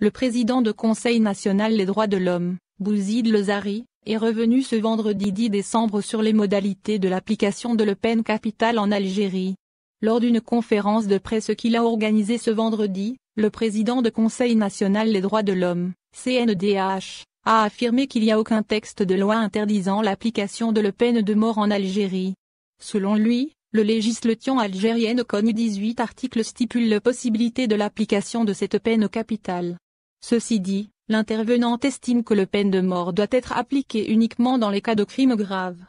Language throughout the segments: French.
le président du Conseil national des droits de l'homme, Bouzid Lezari, est revenu ce vendredi 10 décembre sur les modalités de l'application de la peine capitale en Algérie. Lors d'une conférence de presse qu'il a organisée ce vendredi, le président du Conseil national des droits de l'homme, CNDH, a affirmé qu'il n'y a aucun texte de loi interdisant l'application de la peine de mort en Algérie. Selon lui, la législation algérienne connue 18 articles stipule la possibilité de l'application de cette peine capitale. Ceci dit, l'intervenant estime que la peine de mort doit être appliquée uniquement dans les cas de crimes graves.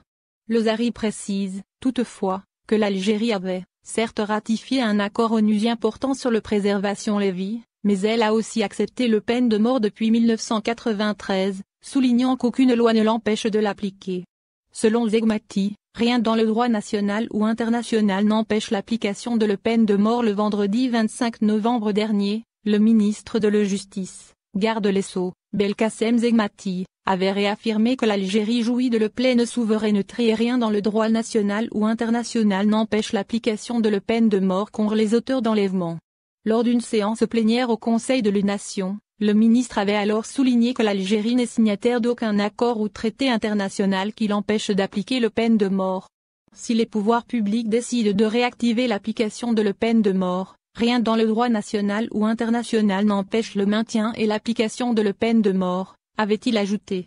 Lezari précise, toutefois, que l'Algérie avait, certes ratifié un accord onusien portant sur la préservation des vies, mais elle a aussi accepté la peine de mort depuis 1993, soulignant qu'aucune loi ne l'empêche de l'appliquer. Selon Zegmati, rien dans le droit national ou international n'empêche l'application de la peine de mort. Le vendredi 25 novembre dernier, le ministre de la Justice, garde des Sceaux, Belkacem Zegmati, avait réaffirmé que l'Algérie jouit de la pleine souveraineté et rien dans le droit national ou international n'empêche l'application de la peine de mort contre les auteurs d'enlèvement. Lors d'une séance plénière au Conseil de l'Union nationale, le ministre avait alors souligné que l'Algérie n'est signataire d'aucun accord ou traité international qui l'empêche d'appliquer la peine de mort. Si les pouvoirs publics décident de réactiver l'application de la peine de mort, rien dans le droit national ou international n'empêche le maintien et l'application de la peine de mort, avait-il ajouté.